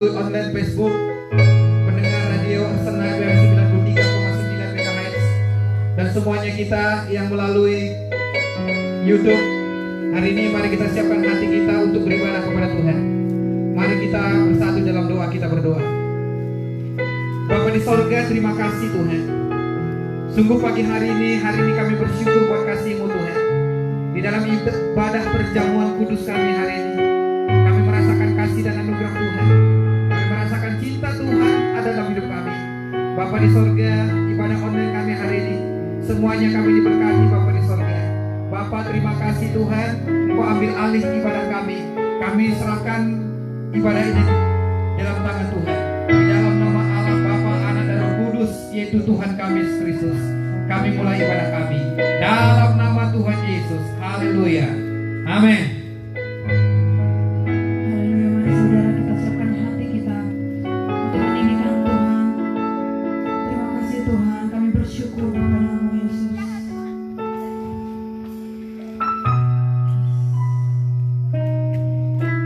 online Facebook, pendengar radio Arsenal FM 93,9 MHz, dan semuanya kita yang melalui YouTube. Hari ini mari kita siapkan hati kita untuk beribadah kepada Tuhan. Mari kita bersatu dalam doa, kita berdoa. Bapa di sorga, terima kasih Tuhan. Sungguh pagi hari ini kami bersyukur buat kasih-Mu Tuhan. Di dalam ibadah perjamuan kudus kami hari ini, kami merasakan kasih dan anugerah Tuhan. Kami merasakan cinta Tuhan ada dalam hidup kami. Bapa di sorga, ibadah online kami hari ini, semuanya kami diberkati Bapa di sorga. Bapa, terima kasih Tuhan, Engkau ambil alih ibadah kami. Kami serahkan ibadah ini dalam tangan Tuhan. Di dalam nama Allah, Bapa, Anak dan Roh Kudus, yaitu Tuhan kami Yesus Kristus, kami mulai ibadah kami. Dalam nama Tuhan Yesus. Haleluya. Amin. Haleluya, mari saudara kita siapkan hati kita untuk meninggikan Tuhan. Terima kasih Tuhan, kami bersyukur kepada-Mu Yesus. Kau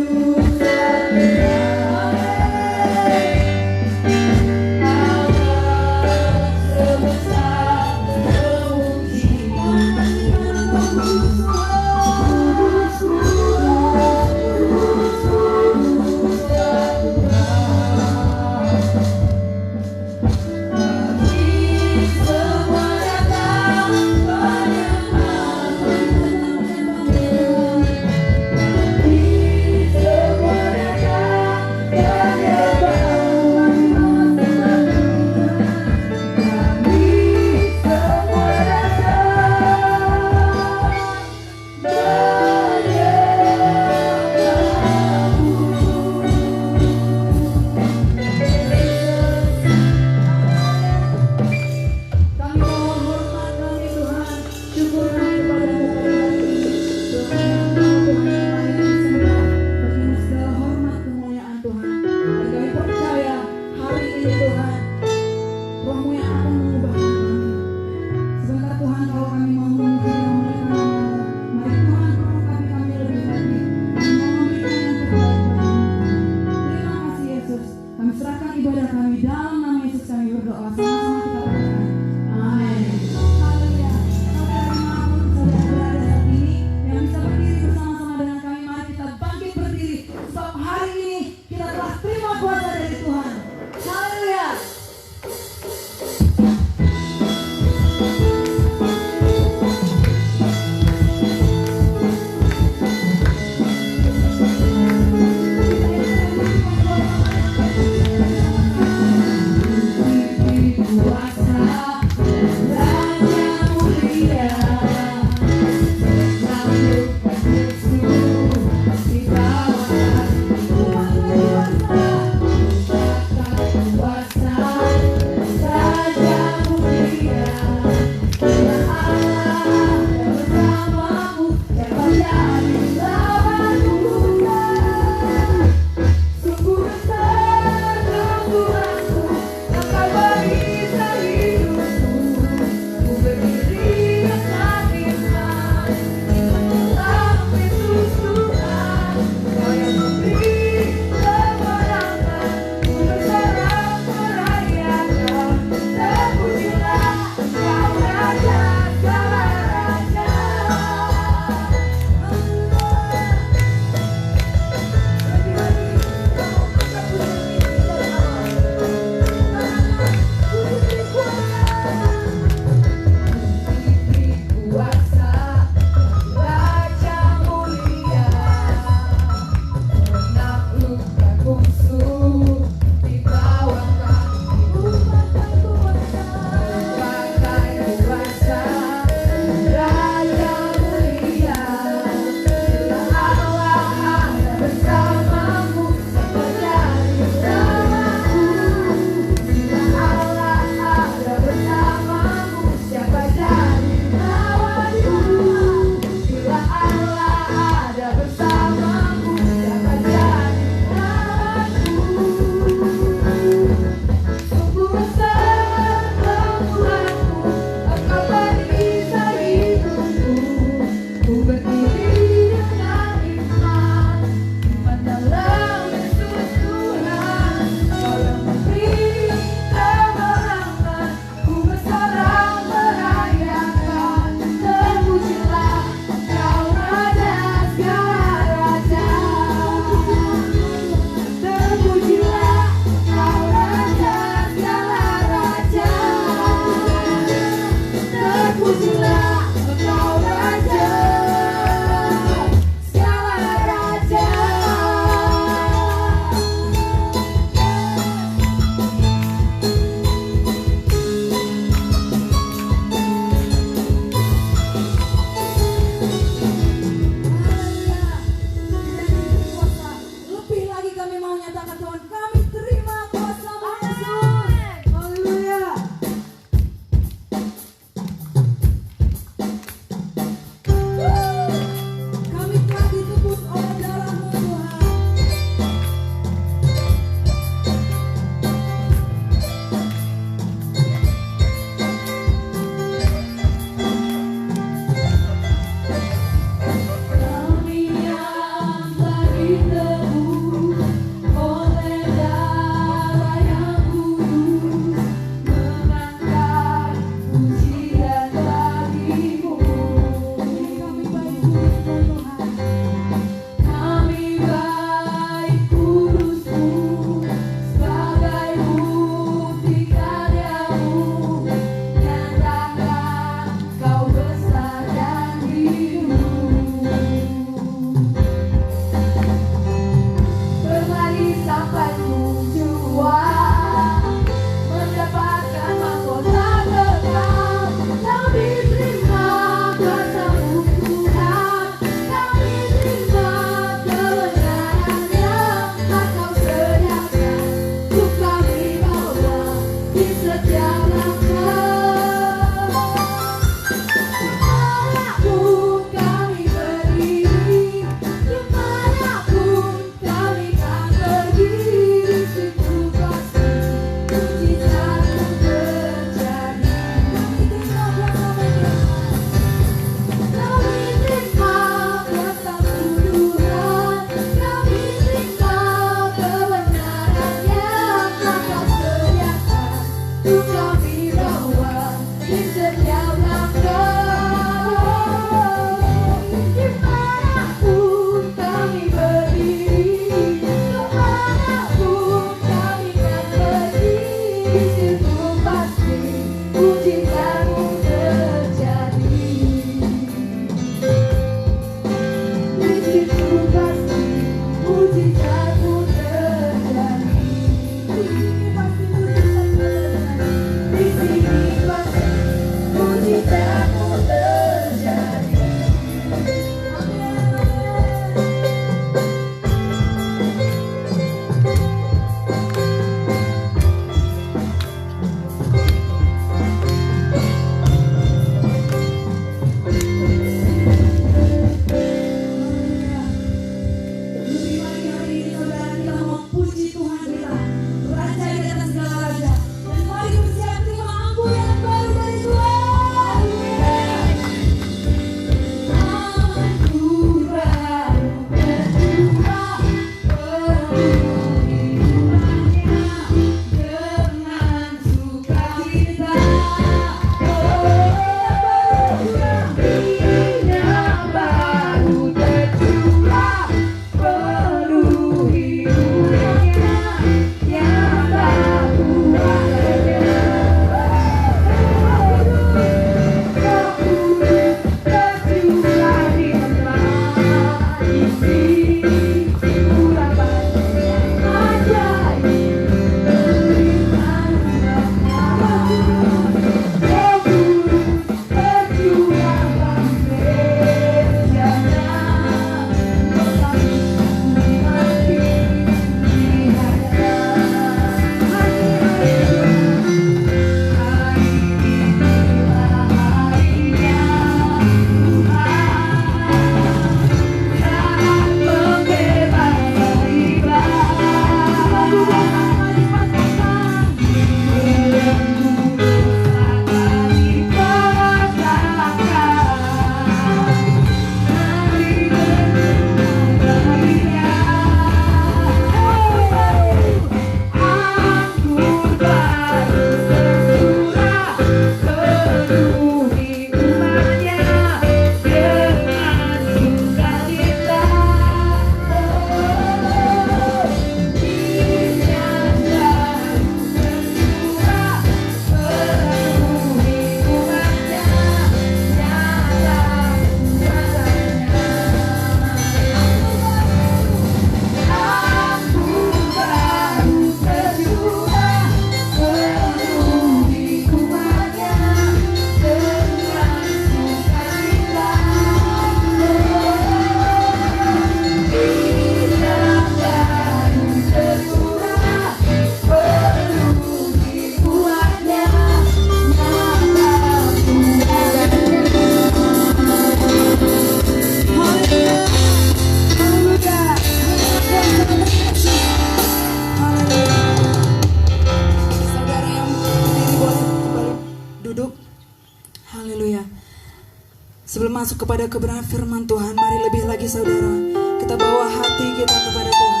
Sebelum masuk kepada kebenaran firman Tuhan, mari lebih lagi saudara, kita bawa hati kita kepada Tuhan.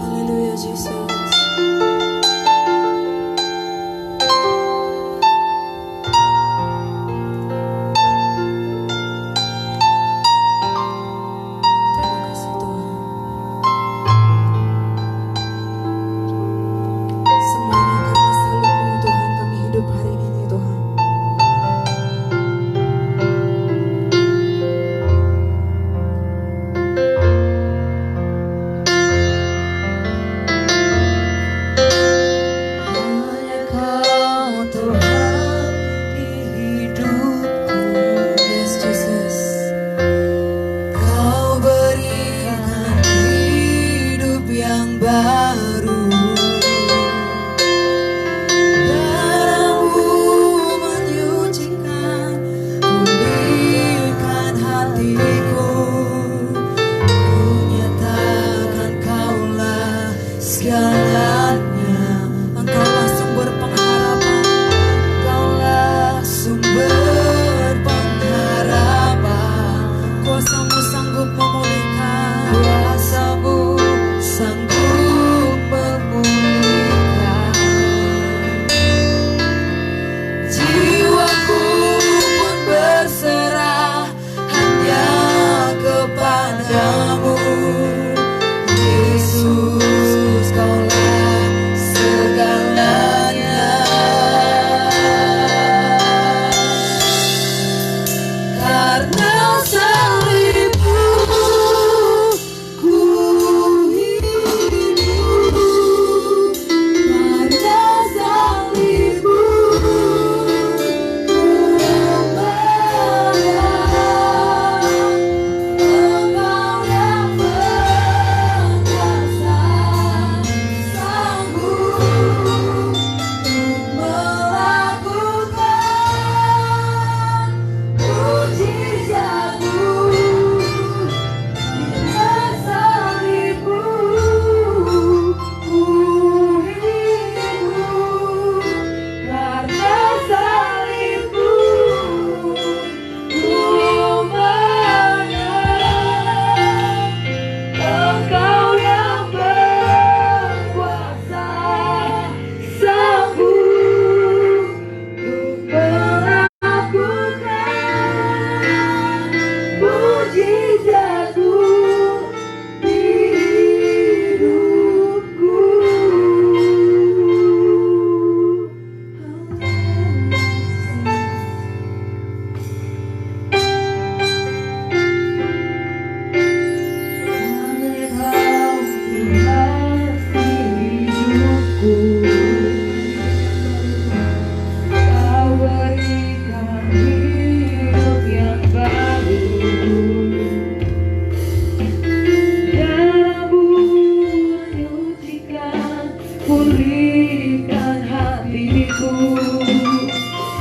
Haleluya Yesus. Terima kasih Tuhan. Semuanya karena salib-Mu Tuhan kami hidup hari ini Tuhan.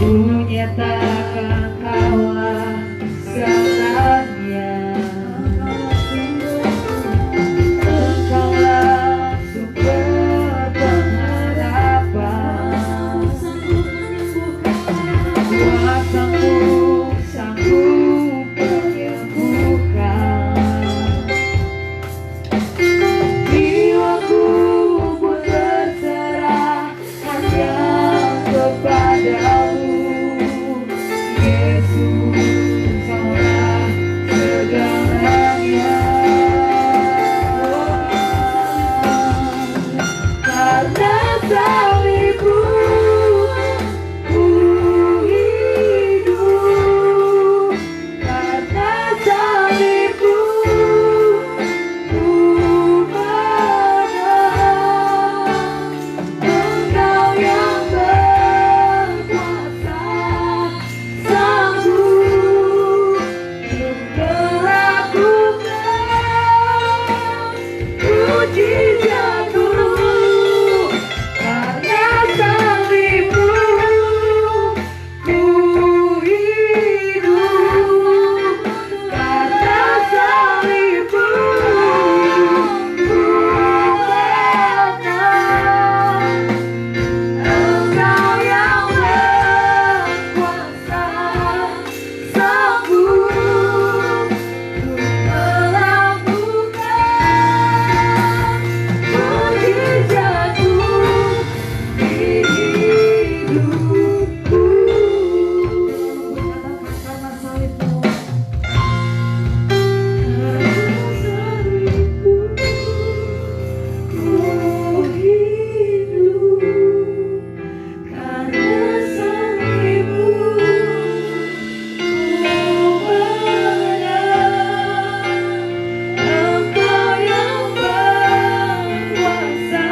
ku nyatakan kawasannya. Engkaulah sumber pengharapan, kuasa-Mu sanggup menyembuhkan. Jiwaku pun berserah hanya kepadamu, Yesus, Kaulah segalanya. Karena salibmu ku hidup, karena salibmu ku menang. Engkau yang berkuasa sanggup untuk melakukan mujizat-Mu. Karena salibmu ku hidup, karena salibmu ku menang. Engkau yang berkuasa sanggup untuk melakukan mujizat-Mu di hidupku. Karena salibmu, ku hidup, karena salibmu ku menang. Engkau yang berkuasa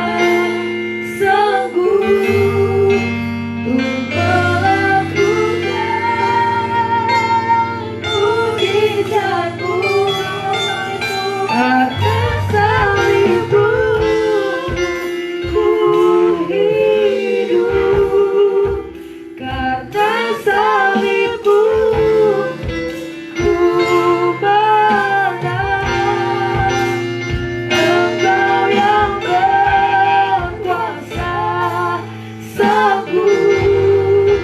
sanggup untuk melakukan mujizat-Mu. Karena salibmu ku hidup, karena salibmu ku menang. Engkau yang berkuasa sanggup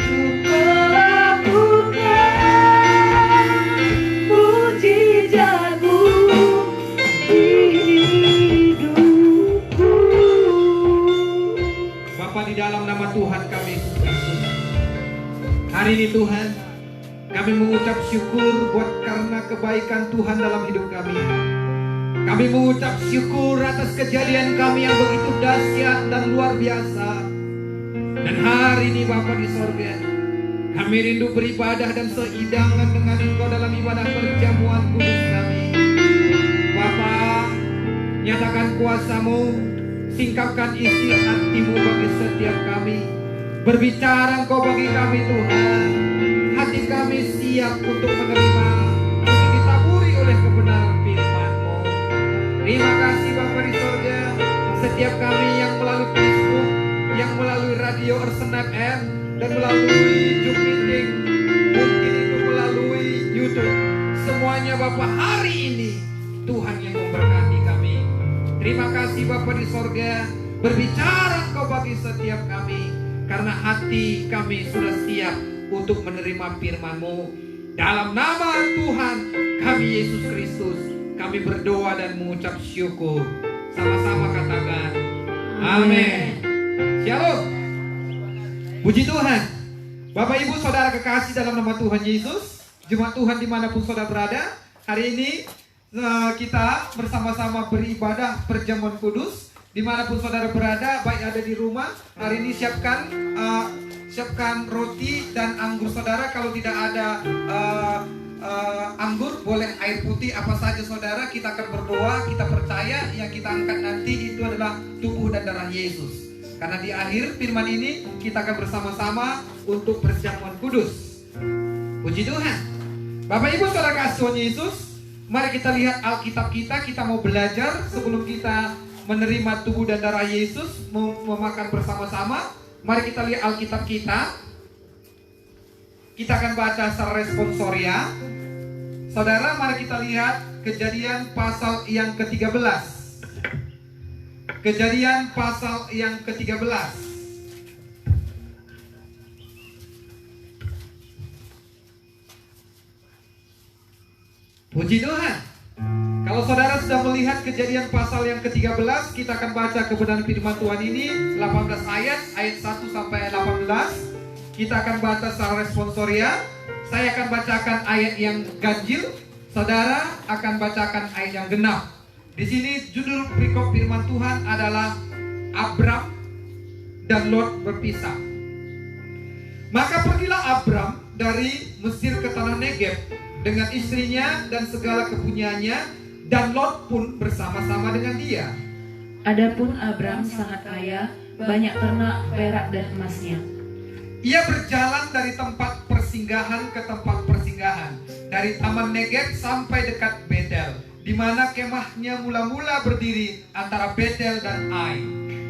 untuk melakukan mujizat-Mu di hidupku. Bapa, di dalam nama Tuhan kami Yesus Kristus, hari ini Tuhan, kami mengucap syukur buat karena kebaikan Tuhan dalam hidup kami. Kami mengucap syukur atas kejadian kami yang begitu dahsyat dan luar biasa. Dan hari ini Bapa di sorga, kami rindu beribadah dan seidangan dengan Engkau dalam ibadah perjamuan kudus kami. Bapa, nyatakan kuasa-Mu, singkapkan isi hati-Mu bagi setiap kami. Berbicara Engkau bagi kami Tuhan. Hati kami siap untuk menerima, untuk ditaburi oleh kebenaran firman-Mu. Terima kasih Bapa di sorga. Setiap kami yang melalui Facebook, yang melalui radio Ersen FM, dan melalui Zoom meeting, mungkin itu melalui YouTube. Semuanya Bapa, hari ini Tuhan yang memberkati kami. Terima kasih Bapa di sorga. Berbicara Engkau bagi setiap kami, karena hati kami sudah siap untuk menerima firman-Mu. Dalam nama Tuhan kami Yesus Kristus, kami berdoa dan mengucap syukur. Sama-sama katakan amin. Shalom. Puji Tuhan. Bapak Ibu Saudara kekasih dalam nama Tuhan Yesus, jemaat Tuhan dimanapun saudara berada, hari ini kita bersama-sama beribadah perjamuan kudus. Dimanapun saudara berada, baik ada di rumah, hari ini siapkan roti dan anggur saudara. Kalau tidak ada anggur, boleh air putih apa saja saudara. Kita akan berdoa, kita percaya yang kita angkat nanti itu adalah tubuh dan darah Yesus. Karena di akhir firman ini kita akan bersama-sama untuk perjamuan kudus. Puji Tuhan. Bapak Ibu Saudara kasih Tuhan Yesus, mari kita lihat Alkitab kita mau belajar sebelum kita menerima tubuh dan darah Yesus, memakan bersama-sama. Mari kita lihat Alkitab kita Kita akan baca secara responsoria. Saudara, mari kita lihat Kejadian pasal yang ke-13. Kejadian pasal yang ke-13. Puji Tuhan. Kalau saudara sudah melihat Kejadian pasal yang ke-13, kita akan baca kebenaran firman Tuhan ini 18 ayat 1 sampai 18. Kita akan baca secara responsoria. Saya akan bacakan ayat yang ganjil, saudara akan bacakan ayat yang genap. Di sini judul perikop firman Tuhan adalah Abram dan Lot berpisah. Maka pergilah Abram dari Mesir ke tanah Negeb dengan istrinya dan segala kepunyaannya, dan Lot pun bersama-sama dengan dia. Adapun Abram sangat kaya, banyak ternak, perak dan emasnya. Ia berjalan dari tempat persinggahan ke tempat persinggahan, dari taman Negeb sampai dekat Betel, di mana kemahnya mula-mula berdiri antara Betel dan Ai.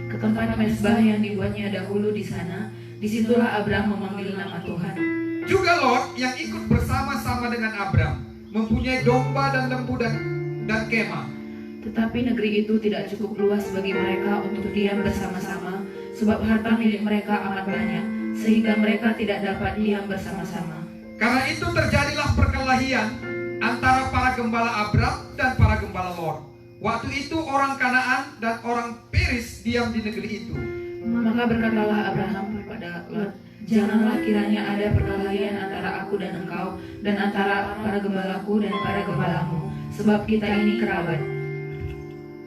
Ke tempat mezbah yang dibuatnya dahulu di sana, disitulah Abram memanggil nama Tuhan. Juga Lot yang ikut bersama-sama dengan Abram, mempunyai domba dan lembu dan kemah. Tetapi negeri itu tidak cukup luas bagi mereka untuk diam bersama-sama, sebab harta milik mereka amat banyak, sehingga mereka tidak dapat diam bersama-sama. Karena itu terjadilah perkelahian antara para gembala Abram dan para gembala Lot. Waktu itu orang Kanaan dan orang Peris diam di negeri itu. Maka berkatalah Abraham kepada Lot, janganlah kiranya ada perkelahian antara aku dan engkau, dan antara para gembalaku dan para gembalamu, sebab kita ini kerabat.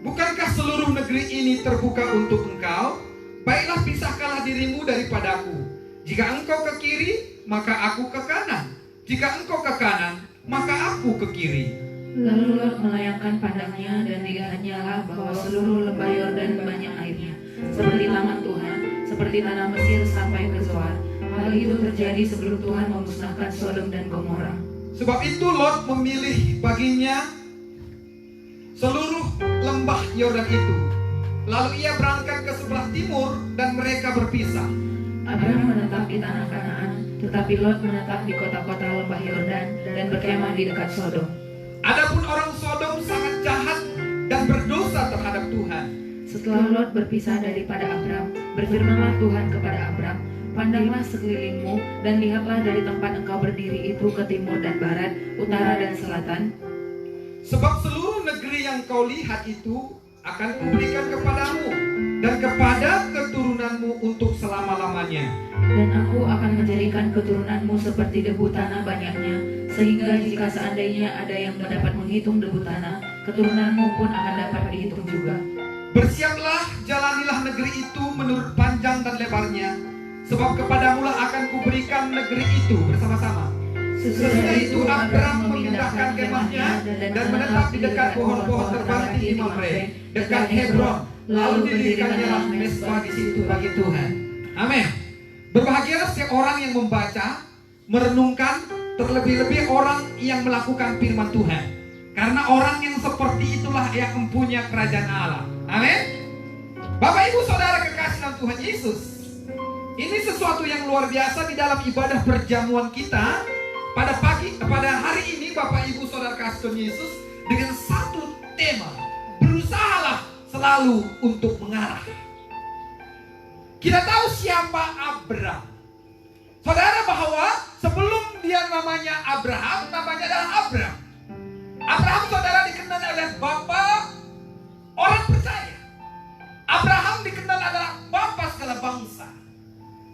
Bukankah seluruh negeri ini terbuka untuk engkau? Baiklah pisahkanlah dirimu daripadaku. Jika engkau ke kiri, maka aku ke kanan. Jika engkau ke kanan, maka aku ke kiri. Lalu Lot melayangkan pandangnya, dan dilihatnya lah bahwa seluruh lembah Yordan banyak airnya, seperti taman Tuhan, seperti tanah Mesir sampai ke Zoar. Hal itu terjadi sebelum Tuhan memusnahkan Sodom dan Gomora. Sebab itu Lot memilih baginya seluruh lembah Yordan itu. Lalu ia berangkat ke sebelah timur dan mereka berpisah. Abram menetap di tanah Kanaan, tetapi Lot menetap di kota-kota lembah Yordan dan berkemah di dekat Sodom. Adapun orang Sodom sangat jahat dan berdosa terhadap Tuhan. Setelah Lot berpisah daripada Abram, berfirmanlah Tuhan kepada Abram, pandanglah sekelilingmu dan lihatlah dari tempat engkau berdiri itu ke timur dan barat, utara dan selatan. Sebab seluruh negeri yang kau lihat itu akan kuberikan kepadamu dan kepada keturunanmu untuk selama-lamanya. Dan aku akan menjadikan keturunanmu seperti debu tanah banyaknya, sehingga jika seandainya ada yang dapat menghitung debu tanah, keturunanmu pun akan dapat dihitung juga. Bersiaplah, jalanilah negeri itu menurut panjang dan lebarnya, sebab kepadamulah akan kuberikan negeri itu bersama-sama. Sesudah itu Abram memindahkan kemahnya dan menetap di dekat pohon-pohon terbang di Mamre, dekat Hebron. Lalu didirikannya mezbah di situ bagi Tuhan. Amin. Berbahagialah setiap orang yang membaca, merenungkan, terlebih-lebih orang yang melakukan firman Tuhan. Karena orang yang seperti itulah yang mempunyai kerajaan Allah. Amin. Bapak Ibu Saudara kekasih dalam Tuhan Yesus, ini sesuatu yang luar biasa di dalam ibadah perjamuan kita. Pada hari ini Bapak Ibu Saudara kasih Tuhan Yesus dengan satu tema, berusahalah selalu untuk mengarah. Kita tahu siapa Abram. Saudara, bahwa sebelum dia namanya Abraham, namanya adalah Abram. Abraham, saudara, dikenal oleh bapa orang percaya. Abraham dikenal adalah bapa segala bangsa.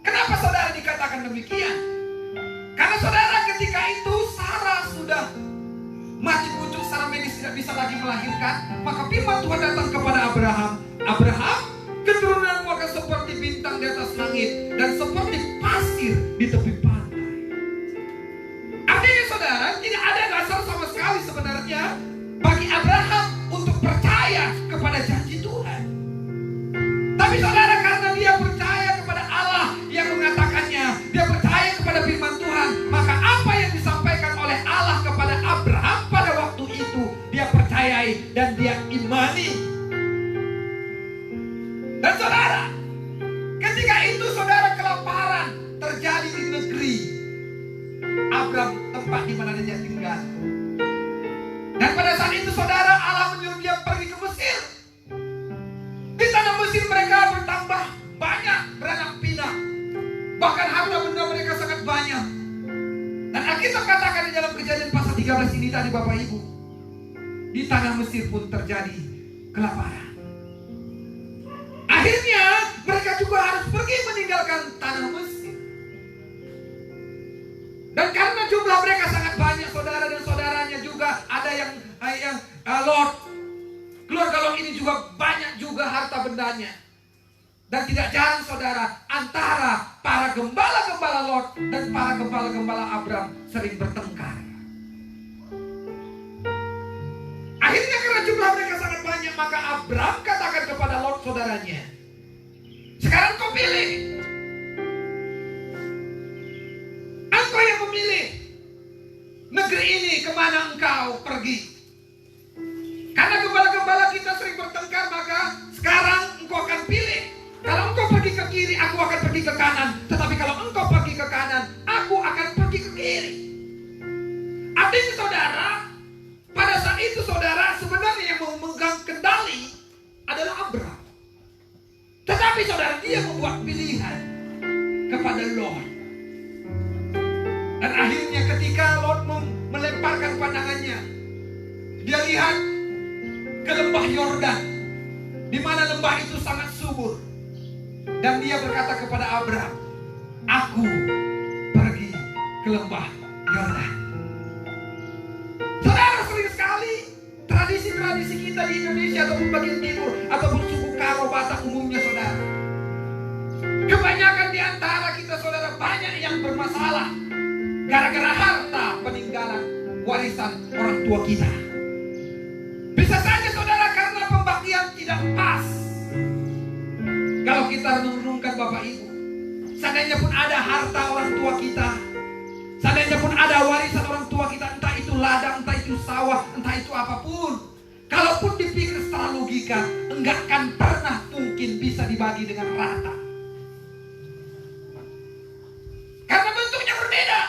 Kenapa saudara dikatakan demikian? Karena saudara, ketika itu Sarah sudah mati pucuk, secara medis tidak bisa lagi melahirkan. Maka firman Tuhan datang kepada Abraham. Abraham, keturunanmu akan seperti bintang di atas langit dan seperti pasir di tepi pantai. Artinya saudara, tidak ada dasar sama sekali sebenarnya bagi Abraham untuk percaya kepada janji Tuhan. Tapi saudara, karena dia percaya kepada Allah yang mengatakannya, dia percaya kepada firman Tuhan, maka apa yang disampaikan oleh Allah kepada Abraham pada waktu itu dia percayai dan dia imani. Dan saudara, ketika itu saudara, kelaparan terjadi di negeri. tempat di mana dia tinggal. Dan pada saat itu saudara, Allah menyuruh dia pergi ke Mesir. Di tanah Mesir mereka bertambah banyak, beranak pinak. Bahkan harta benda mereka sangat banyak. Dan Alkitab katakan di dalam Kejadian pasal 13 ini tadi Bapak Ibu, di tanah Mesir pun terjadi kelaparan. Akhirnya mereka juga harus pergi meninggalkan tanah Mesir. Dan karena jumlah mereka sangat banyak, saudara dan saudaranya juga ada yang Lot, keluarga Lot ini juga banyak juga harta bendanya. Dan tidak jarang saudara, antara para gembala-gembala Lot dan para gembala-gembala Abram sering bertengkar. Akhirnya karena jumlah mereka sangat banyak, maka Abram katakan kepada Lot saudaranya, sekarang kau pilih. Engkau yang memilih negeri ini kemana engkau pergi. Karena gembala-gembala kita sering bertengkar, maka sekarang engkau akan pilih. Kalau engkau pergi ke kiri, aku akan pergi ke kanan. Tetapi kalau engkau pergi ke kanan, aku akan pergi ke kiri. Artinya saudara, pada saat itu saudara, sebenarnya yang memegang kendali adalah Abram. Tetapi saudara, dia membuat pilihan kepada Lot. Dan akhirnya ketika Lot melemparkan pandangannya, dia lihat ke lembah Yordan, di mana lembah itu sangat subur. Dan dia berkata kepada Abram, aku pergi ke lembah Yordan. Saudara, sering sekali tradisi-tradisi kita di Indonesia ataupun bagian timur ataupun suku Karo Batak umumnya saudara, kebanyakan di antara kita saudara banyak yang bermasalah gara-gara harta peninggalan warisan orang tua kita. Bisa saja saudara karena pembagian tidak pas. Kalau kita renung-renungkan Bapak Ibu, seandainya pun ada harta orang tua kita, seandainya pun ada warisan orang tua kita, entah itu ladang, entah itu sawah, entah itu apapun, kalaupun dipikir secara logika, enggak akan pernah mungkin bisa dibagi dengan rata. Karena bentuknya berbeda.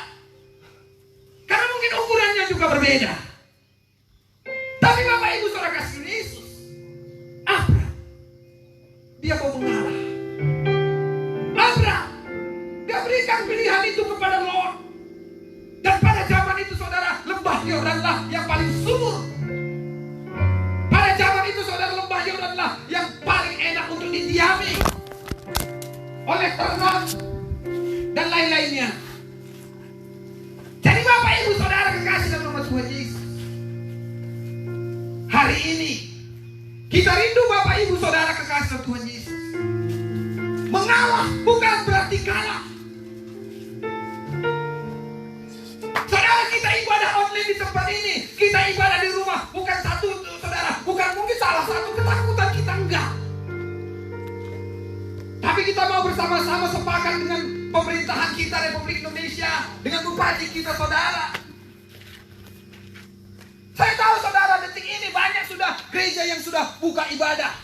Karena mungkin ukurannya juga berbeda. Tapi Bapak Ibu saudara kasih Yesus, Abram, dia mau mengalah. Abram, dia berikan pilihan itu kepada Lot. Dan pada zaman itu saudara, lembah Yordanlah yang paling subur. Pada zaman itu saudara, lembah Yordanlah yang paling enak untuk didiami oleh ternak dan lain-lainnya. Jadi Bapak Ibu saudara kekasih dalam nama Tuhan Yesus, hari ini kita rindu Bapak Ibu saudara kekasih dalam Tuhan Yesus. Mengalah bukan berarti kalah. Saudara, kita ibadah online di tempat ini, kita ibadah di rumah, bukan satu saudara, bukan mungkin salah satu ketakutan kita, enggak. Tapi kita mau bersama-sama sepakat dengan pemerintahan kita Republik Indonesia, dengan bupati kita saudara. Saya tahu saudara, detik ini banyak sudah gereja yang sudah buka ibadah.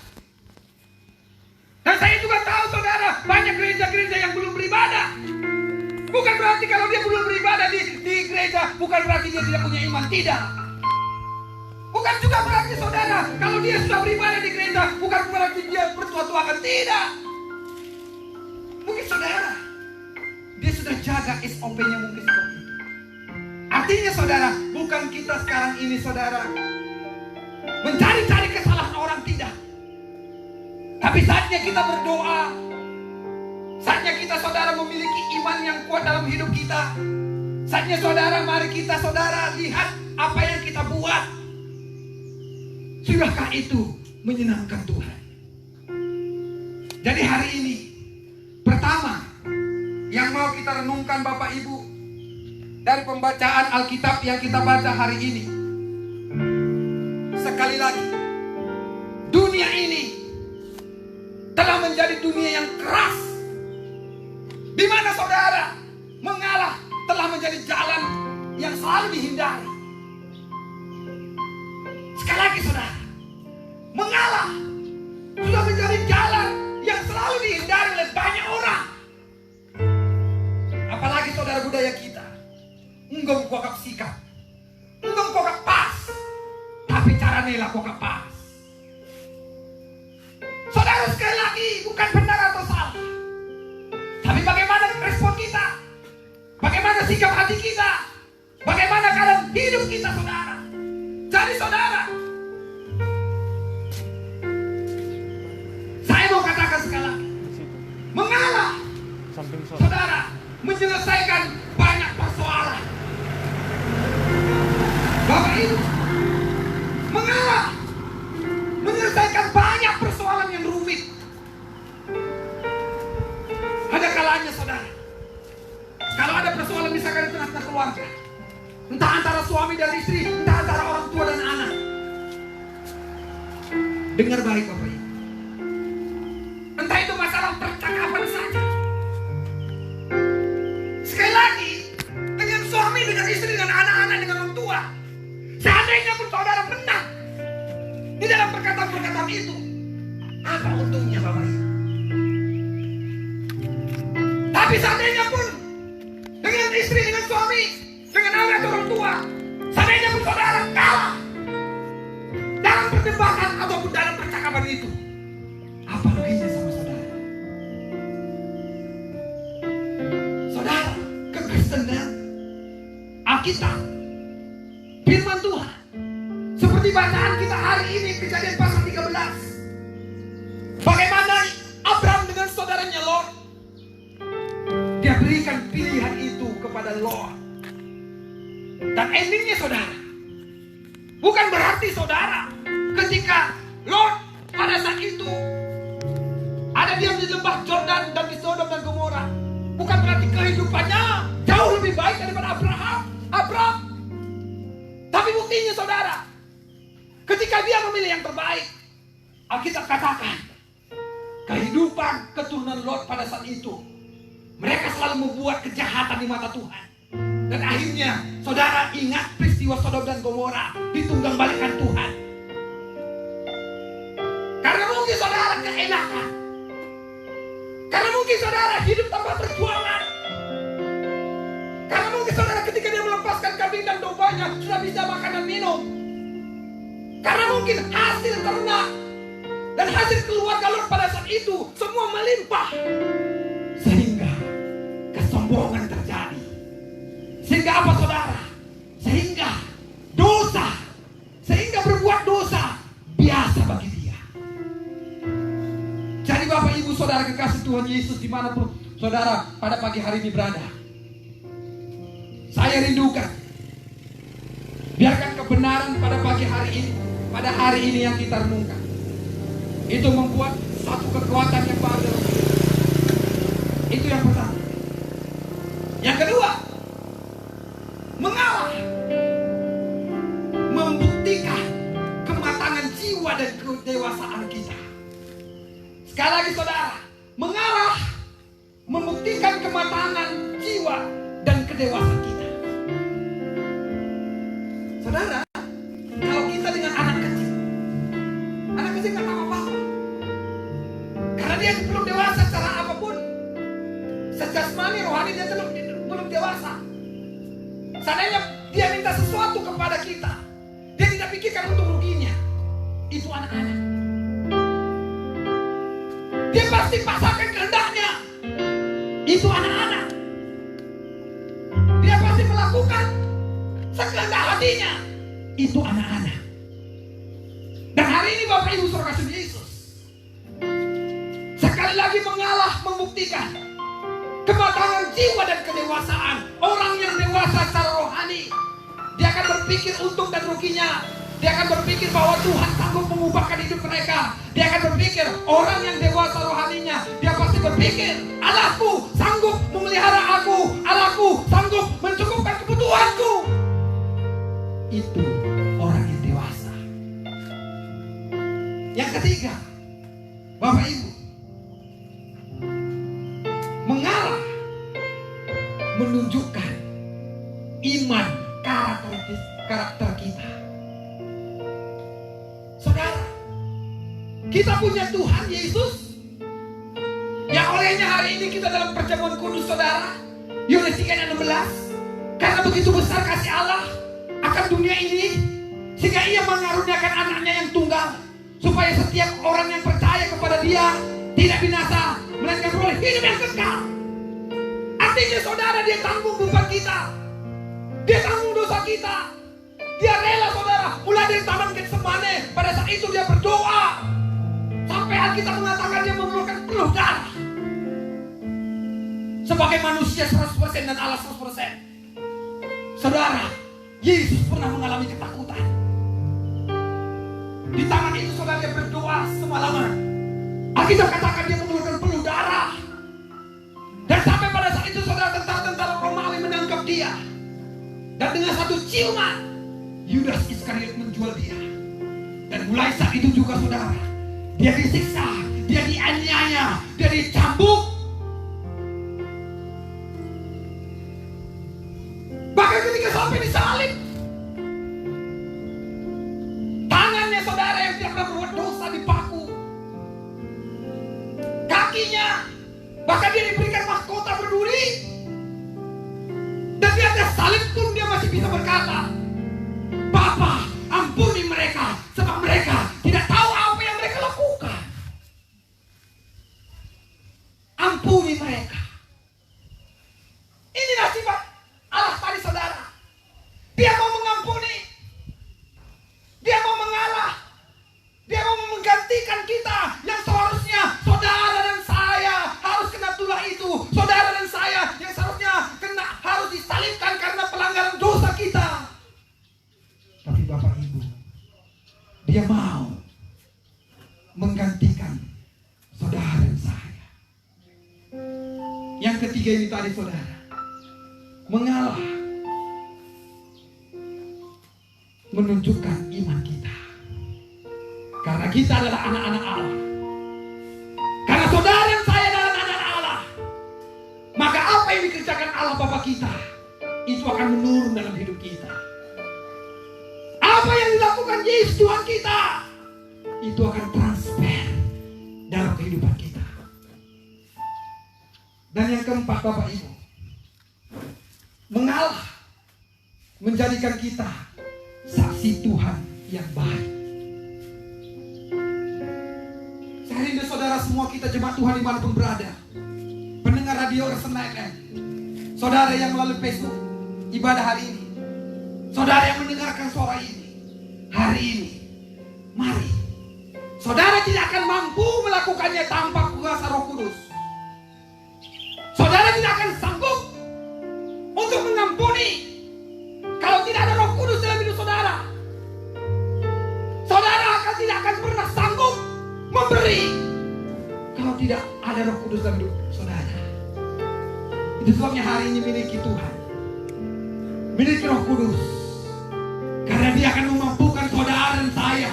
Dan saya juga tahu saudara, banyak gereja-gereja yang belum beribadah. Bukan berarti kalau dia belum beribadah di gereja, bukan berarti dia tidak punya iman, tidak. Bukan juga berarti saudara, kalau dia sudah beribadah di gereja, bukan berarti dia bertua-tuakan, tidak. Mungkin saudara, dia sudah jaga SOP-nya mungkin seperti itu. Artinya saudara, bukan kita sekarang ini saudara mencari-cari kesalahan orang, tidak. Tapi saatnya kita berdoa, saatnya kita saudara memiliki iman yang kuat dalam hidup kita. Saatnya saudara, mari kita saudara lihat apa yang kita buat. Sudahkah itu menyenangkan Tuhan? Jadi hari ini, pertama yang mau kita renungkan Bapak Ibu dari pembacaan Alkitab yang kita baca hari ini. Sekali lagi, dunia ini telah menjadi dunia yang keras, di mana saudara mengalah telah menjadi jalan yang selalu dihindari. Sekali lagi saudara, mengalah sudah menjadi jalan yang selalu dihindari oleh banyak orang. Apalagi saudara budaya kita, enggak kau kap sikap, enggak kau kap pas, tapi caranya lah kau kap pas. Saudara, sekali lagi bukan benar atau salah, tapi bagaimana respon kita, bagaimana sikap hati kita, bagaimana keadaan hidup kita, saudara. Jadi saudara, saya mau katakan sekali lagi, mengalah, saudara, menyelesaikan banyak persoalan. Bapak Ibu, mengalah, menyelesaikan banyak persoalan yang rumit. Ada kalanya saudara, kalau ada persoalan misalkan di tengah-tengah keluarga, entah antara suami dan istri, entah antara orang tua dan anak, dengar baik Bapak Ibu, entah itu masalah percakapan saja. Sekali lagi, dengan suami, dengan istri, dengan anak-anak, dengan orang tua, seandainya pun saudara menang di dalam perkataan-perkataan itu, apa untungnya Bapak Ibu? Tapi seandainya pun dengan istri, dengan suami, dengan anak orang tua, seandainya pun saudara kalah dalam perdebatan ataupun dalam percakapan itu, apa ruginya sama saudara? Saudara, kekristenan, Alkitab, firman Tuhan, seperti bacaan kita hari ini, Kejadian pasal 13. Bagaimana Abraham dengan saudaranya Lot, dia berikan pilihan itu kepada Lot. Dan endingnya saudara, bukan berarti saudara ketika Lot pada saat itu ada diam di lembah Jordan dan di Sodom dan Gomora, bukan berarti kehidupannya jauh lebih baik daripada Abraham. Tapi buktinya saudara, ketika dia memilih yang terbaik, Alkitab katakan kehidupan keturunan Lot pada saat itu, mereka selalu membuat kejahatan di mata Tuhan. Dan akhirnya saudara ingat peristiwa Sodom dan Gomora ditunggang balikan Tuhan. Karena mungkin saudara keenakan, karena mungkin saudara hidup tanpa perjuangan, karena mungkin saudara ketika dia melepaskan kambing dan dombanya sudah bisa makan dan minum, karena mungkin hasil ternak dan hasil keluarga Lot pada saat itu semua melimpah, sehingga kesombongan terjadi. Sehingga apa saudara? Sehingga dosa, sehingga berbuat dosa biasa bagi dia. Jadi Bapak Ibu Saudara kekasih Tuhan Yesus dimanapun saudara pada pagi hari ini berada, saya rindukan, biarkan kebenaran pada pagi hari ini, pada hari ini yang kita renungkan, itu membuat satu kekuatan yang baru dalam hidup. Itu yang pertama. Yang kedua, mengalah, membuktikan kematangan jiwa dan kedewasaan kita. Sekali lagi saudara, mengalah, membuktikan kematangan jiwa dan kedewasaan kita. Saudara, kalau kita dengan anak kecil nggak tahu apa-apa, karena dia belum dewasa secara apapun, sejasmani rohani dia belum dewasa. Seandainya dia minta sesuatu kepada kita, dia tidak pikirkan untung ruginya. Itu anak-anak. Dia pasti pasangkan kehendaknya. Itu anak-anak. Dia pasti melakukan sekehendak hatinya. Itu anak-anak. Dan hari ini Bapak Ibu Saudara kasih Yesus, sekali lagi mengalah, membuktikan kematangan jiwa dan kedewasaan. Orang yang dewasa secara rohani, dia akan berpikir untung dan ruginya. Dia akan berpikir bahwa Tuhan sanggup mengubahkan hidup mereka. Dia akan berpikir, orang yang dewasa rohaninya, dia pasti berpikir, Allahku sanggup memelihara aku, Allahku sanggup mencukupkan kebutuhanku. Itu orang yang dewasa. Yang ketiga, Bapak Ibu, mengalah, menunjukkan iman karakter kita. Saudara, kita punya Tuhan Yesus yang olehnya hari ini kita dalam perjamuan kudus saudara, Yohanes 3:16, Karena begitu besar kasih Allah akan dunia ini, sehingga ia mengaruniakan anaknya yang tunggal, supaya setiap orang yang percaya kepada dia tidak binasa, melainkan beroleh hidup yang kekal. Artinya saudara, dia tanggung beban kita, dia tanggung dosa kita, dia rela saudara, mulai dari taman Getsemane. Pada saat itu dia berdoa, sampai Alkitab mengatakan dia mengeluarkan peluh darah. Sebagai manusia 100% dan Allah 100%. Saudara, Yesus pernah mengalami ketakutan. Di taman itu saudara, dia berdoa semalaman. Alkitab katakan dia mengeluarkan peluh darah. Dan sampai pada saat itu saudara, tentara-tentara Romawi menangkap dia. Dan dengan satu ciuman, Yudas Iskariot menjual dia. Dan mulai saat itu juga saudara, dia disiksa, dia dianiaya, dia dicambuk. Bahkan ketika sampai disalib, tangannya saudara yang tidak pernah berbuat dosa dipaku, kakinya bahkan dia diberikan mahkota berduri, dan di atas salib pun dia masih bisa berkata, Bapa, ampuni mereka, sebab mereka tidak tahu apa yang mereka lakukan. Ampuni mereka. Inilah sifat Allah tadi saudara. Dia mau mengampuni, dia mau mengalah, dia mau menggantikan kita yang seharusnya saudara dan saya harus kena tulah itu. Saudara dan saya yang seharusnya harus disalibkan karena pelanggaran dosa kita. Tapi Bapak Ibu, dia mau menggantikan saudara dan saya. Yang ketiga ini tadi saudara, mengalah, menunjukkan iman kita. Karena kita adalah anak-anak Allah. Karena saudara dan saya adalah anak-anak Allah, maka apa yang dikerjakan Allah Bapa kita, itu akan menurun dalam hidup kita. Apa yang dilakukan Yesus Tuhan kita, itu akan transfer dalam kehidupan kita. Dan yang keempat Bapak Ibu, mengalah, menjadikan kita saksi Tuhan yang baik. Saya rindu saudara semua kita jemaat Tuhan dimanapun berada, pendengar radio Resena FM, saudara yang melalui Facebook ibadah hari ini, saudara yang mendengarkan suara ini hari ini, mari. Saudara tidak akan mampu melakukannya tanpa kuasa Roh Kudus. Saudara tidak akan sanggup untuk mengampuni kalau tidak ada Roh Kudus dalam hidup saudara. Saudara tidak akan pernah sanggup memberi kalau tidak ada Roh Kudus dalam hidup saudara. Itu sebabnya hari ini miliki Tuhan, miliki Roh Kudus, karena dia akan memampukan saudara dan saya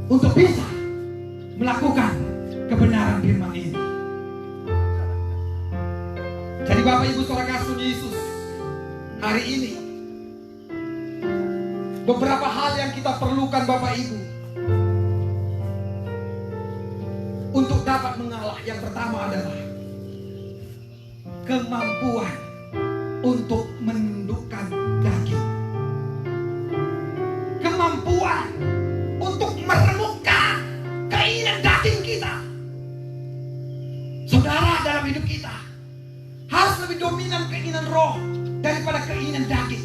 untuk bisa melakukan kebenaran firman ini. Jadi Bapak Ibu saudara kasih Yesus, hari ini beberapa hal yang kita perlukan Bapak Ibu untuk dapat mengalah. Yang pertama adalah kemampuan untuk menundukkan daging, kemampuan untuk meremukkan keinginan daging kita. Saudara, dalam hidup kita harus lebih dominan keinginan roh daripada keinginan daging.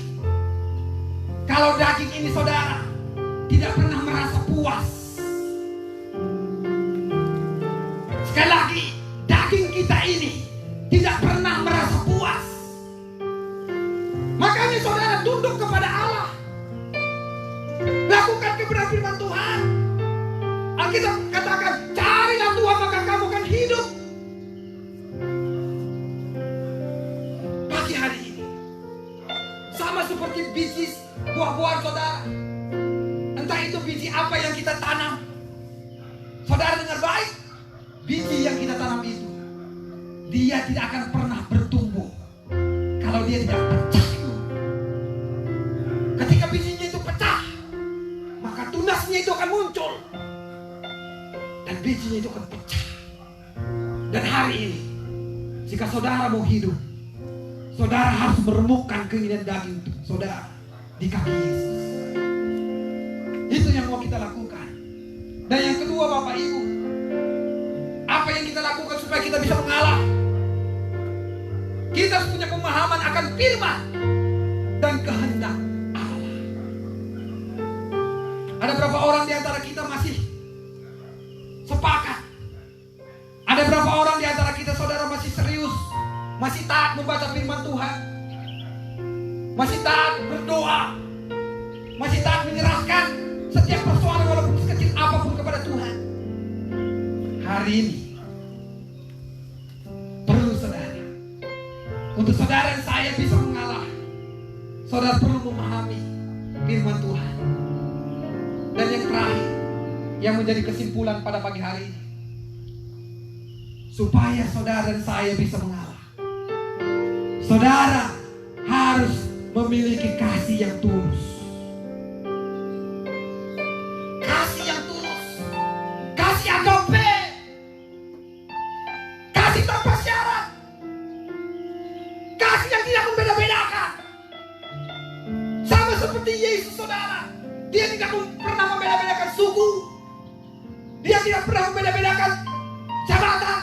Kalau daging ini saudara tidak pernah merasa puas, sekali lagi, daging kita ini tidak pernah merasa puas. Makanya saudara tunduk kepada Allah, lakukan kebenaran firman Tuhan. Alkitab katakan, carilah Tuhan maka kamu akan hidup. Pagi hari ini sama seperti biji buah-buahan saudara, entah itu biji apa yang kita tanam. Saudara dengar baik, biji yang kita tanam itu, dia tidak akan pernah bertumbuh kalau dia tidak pecah. Ketika bijinya itu pecah, maka tunasnya itu akan muncul dan bijinya itu akan pecah. Dan hari ini, jika saudara mau hidup, saudara harus meremukkan keinginan daging saudara di kaki Yesus. Itu yang mau kita lakukan. Dan yang kedua Bapak Ibu, apa yang kita lakukan supaya kita bisa mengalah? Kita harus punya pemahaman akan firman dan kehendak Allah. Ada berapa orang di antara kita masih sepakat? Ada berapa orang di antara kita saudara masih serius, masih taat membaca firman Tuhan, masih taat berdoa, masih taat menyerahkan setiap persoalan walaupun sekecil apapun kepada Tuhan? Hari ini perlu saudara, untuk saudara dan saya bisa mengalah, saudara perlu memahami firman Tuhan. Dan yang terakhir, yang menjadi kesimpulan pada pagi hari ini, supaya saudara dan saya bisa mengalah, saudara harus memiliki kasih yang tulus. Kasih yang tulus, kasih agape, kasih tanpa syarat, kasih yang tidak membeda-bedakan. Sama seperti Yesus saudara, dia tidak pernah membeda-bedakan suku, dia tidak pernah membeda-bedakan jabatan,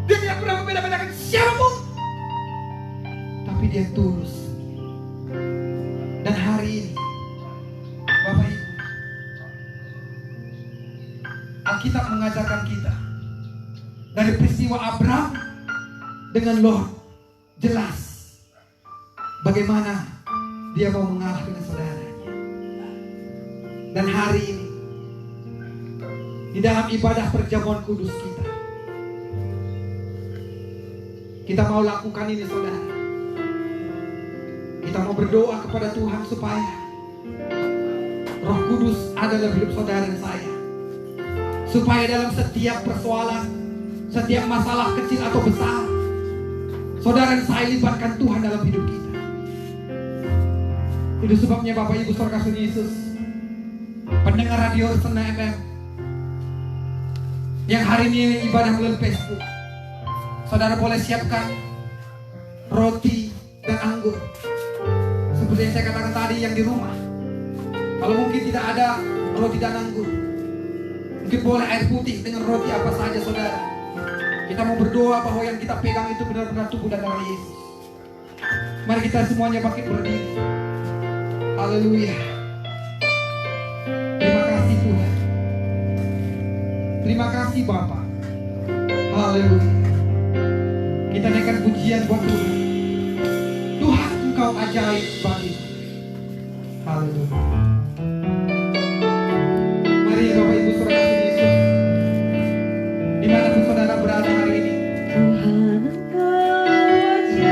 dia tidak pernah membeda-bedakan siapapun, tapi dia tulus. Dan hari ini Bapak Ibu, Alkitab mengajarkan kita dari peristiwa Abraham dengan Lot, jelas bagaimana dia mau mengalah dengan saudaranya. Dan hari ini di dalam ibadah perjamuan kudus kita mau lakukan ini saudara. Kita mau berdoa kepada Tuhan supaya Roh Kudus ada dalam hidup saudara dan saya, supaya dalam setiap persoalan, setiap masalah kecil atau besar, saudara dan saya libatkan Tuhan dalam hidup kita. Itu sebabnya Bapak Ibu saudara kasih Yesus, pendengar radio Sena FM yang hari ini ibadah melalui Facebook, saudara boleh siapkan roti dan anggur. Seperti yang saya katakan tadi, yang di rumah, kalau mungkin tidak ada roti dan anggur, mungkin boleh air putih dengan roti apa saja saudara. Kita mau berdoa bahwa yang kita pegang itu benar-benar tubuh dan darah Yesus. Mari kita semuanya bangkit berdiri. Haleluya. Terima kasih Tuhan. Terima kasih Bapa. Haleluya. Kita naikkan pujian buat Tuhan. Tuhan, Engkau ajaib bagi. Haleluya. Mari Bapak Ibu saudara kasih Yesus, dimanapun saudara berada hari ini,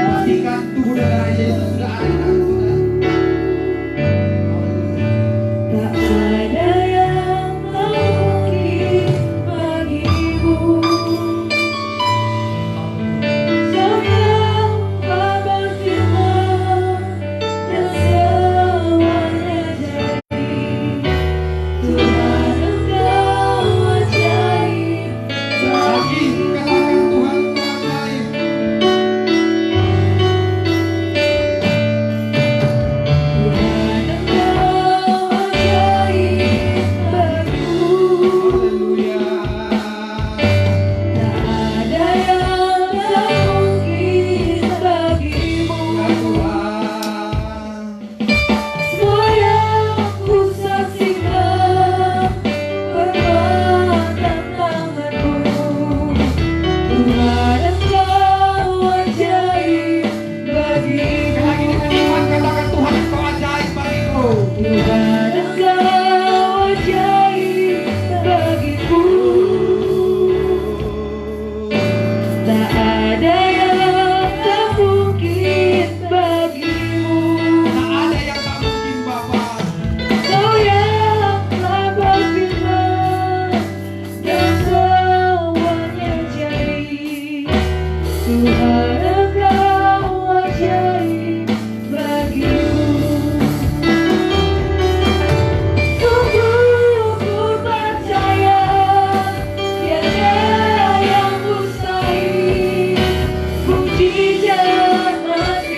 pastikan tubuh dan darah Yesus sudah ada di dalam saudara. Tak ada yang mungkin bagimu. Jangan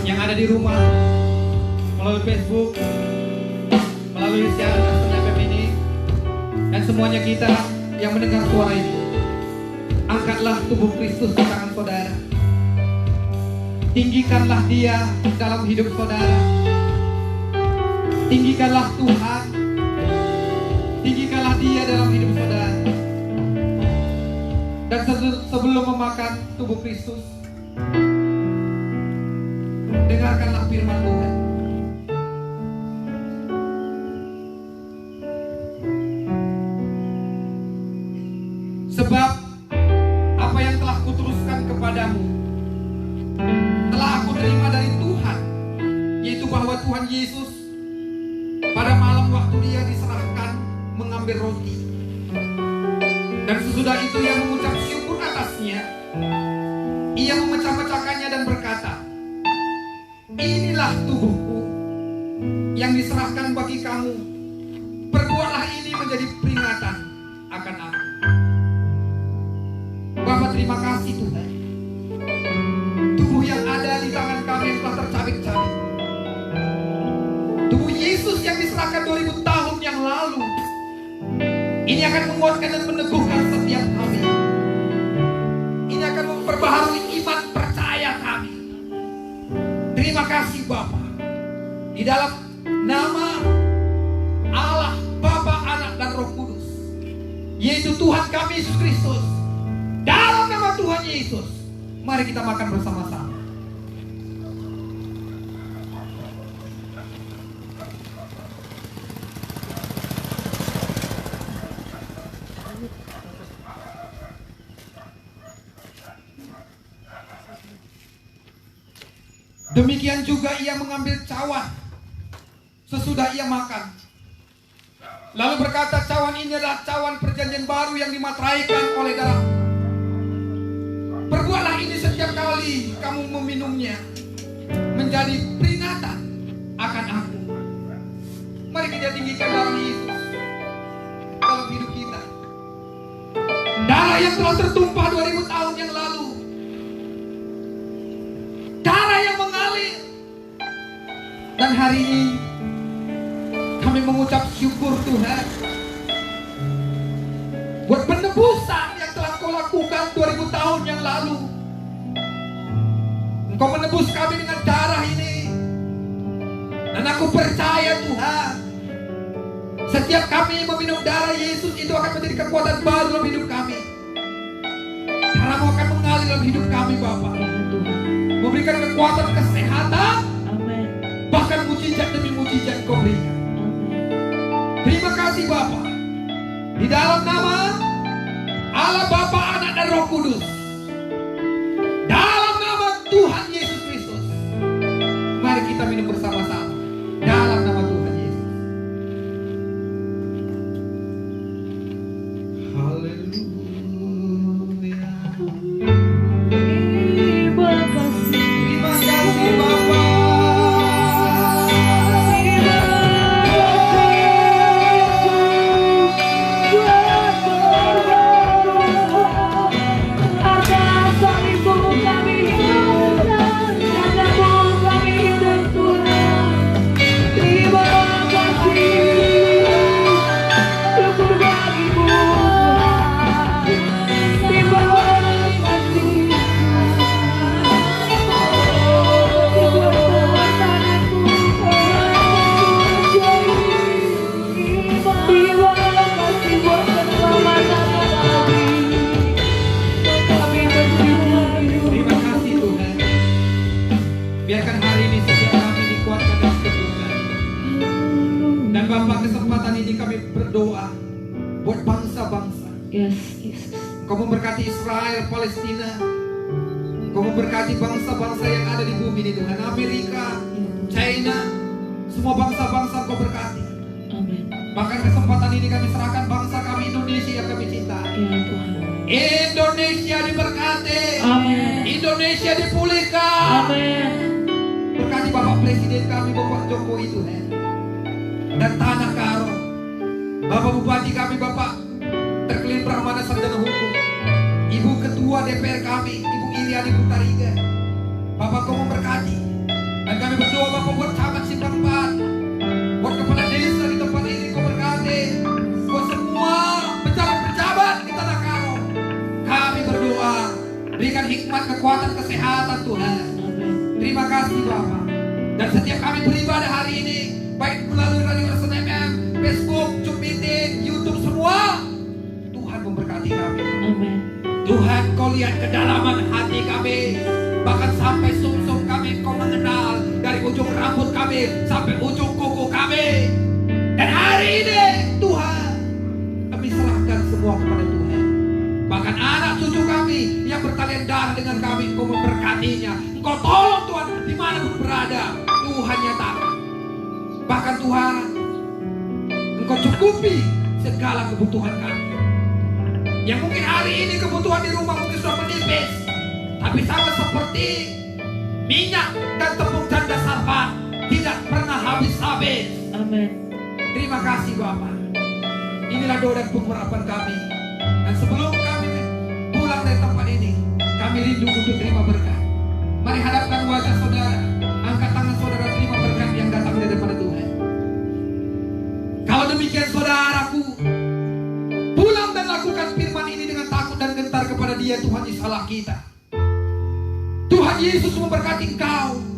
yang ada di rumah, melalui Facebook, melalui siaran Kristen FM ini, dan semuanya kita yang mendengar suara ini, angkatlah tubuh Kristus di tangan saudara. Tinggikanlah Dia dalam hidup saudara. Tinggikanlah Tuhan. Tinggikanlah Dia dalam hidup saudara. Dan sebelum memakan tubuh Kristus, dengarkanlah firman Tuhan. Sebab apa yang telah kuteruskan kepadamu telah aku terima dari Tuhan, yaitu bahwa Tuhan Yesus pada malam waktu Dia diserahkan mengambil roti, dan sesudah itu Ia mengucap syukur atasnya. Ia memecah-mecahkannya dan berkata, "Inilah tubuhku yang diserahkan bagi kamu. Perbuatlah ini menjadi peringatan akan aku." Bapa, terima kasih Tuhan. Tubuh yang ada di tangan kami yang telah tercabik-cabik, tubuh Yesus yang diserahkan 2000 tahun yang lalu, ini akan menguatkan dan meneguhkan setiap kami. Ini akan memperbaharui iman percaya kami. Terima kasih Bapa. Di dalam nama Allah, Bapa, Anak, dan Roh Kudus, yaitu Tuhan kami Yesus Kristus. Dalam nama Tuhan Yesus, mari kita makan bersama-sama. Demikian juga Ia mengambil cawan sesudah Ia makan, lalu berkata, "Cawan ini adalah cawan perjanjian baru yang dimateraikan oleh darah. Perbuatlah ini setiap kali kamu meminumnya menjadi peringatan akan aku." Mari kita tinggikan darah Yesus dalam hidup kita. Darah yang telah tertumpah 2000 tahun yang lalu. Darah yang mengalir. Dan hari ini kami mengucap syukur Tuhan buat penebusan yang telah Kau lakukan 2000 tahun yang lalu. Engkau menebus kami dengan darah ini. Dan aku percaya Tuhan, setiap kami meminum darah Yesus itu akan menjadi kekuatan baru dalam hidup kami. Darah-Mu akan mengalir dalam hidup kami Bapa, memberikan kekuatan, kesehatan, bahkan mujizat demi mujizat Kau berikan. Terima kasih Bapa. Di dalam nama Allah, Bapa, Anak, dan Roh Kudus, dalam nama Tuhan Yesus Kristus, mari kita minum bersama-sama. Dalam nama Tuhan Yesus. Haleluya. Terima kasih Bapa. Biarkan hari ini setiap kami dikuatkan dan diteguhkan. Dan Bapak, kesempatan ini kami berdoa buat bangsa-bangsa. Yes, yes. Kau memberkati Israel, Palestina. Kau memberkati bangsa-bangsa yang ada di bumi ini Tuhan. Amerika, China, semua bangsa-bangsa Kau berkati. Amin. Bahkan kesempatan ini kami serahkan bangsa kami Indonesia yang kami cintai. Ya Tuhan. Indonesia diberkati. Amin. Indonesia dipulihkan. Amin. Berkati Bapak Presiden kami, Bapak Jokowi Tuhan, dan Tanah Karo. Bapak Bupati kami, Bapak Terkelin Brahmana Sarjana Hukum, Ibu Ketua DPR kami, Ibu Iriani Butariga. Bapak Kau memberkati hikmat, kekuatan, kesehatan Tuhan. Amin. Terima kasih Bapa. Dan setiap kami beribadah hari ini, baik melalui Radio Arsen FM, Facebook, Zoom Meeting, YouTube semua, Tuhan memberkati kami. Amin. Tuhan, Kau lihat kedalaman hati kami, bahkan sampai sumsum kami Kau mengenal, dari ujung rambut kami sampai ujung kuku kami. Dan hari ini Tuhan, kami serahkan semua kepada Tuhan. Bahkan anak cucu kami yang bertalian darah dengan kami, Engkau memberkatinya. Engkau tolong Tuhan dimanapun berada, Tuhan nyatakan. Bahkan Tuhan, Engkau cukupi segala kebutuhan kami. Yang mungkin hari ini kebutuhan di rumah mungkin sudah menipis, tapi sama seperti minyak dan tepung janda sarbat, tidak pernah habis-habis. Amin. Terima kasih Bapa. Inilah doa dan pengharapan kami. Dan sebelum kami pulang dari tempat ini, kami rindu untuk terima berkat. Mari hadapkan wajah saudara, angkat tangan saudara, terima berkat yang datang daripada Tuhan. Kalau demikian saudaraku, pulang dan lakukan firman ini dengan takut dan gentar kepada Dia, Tuhan Yesus Allah kita. Tuhan Yesus memberkati engkau.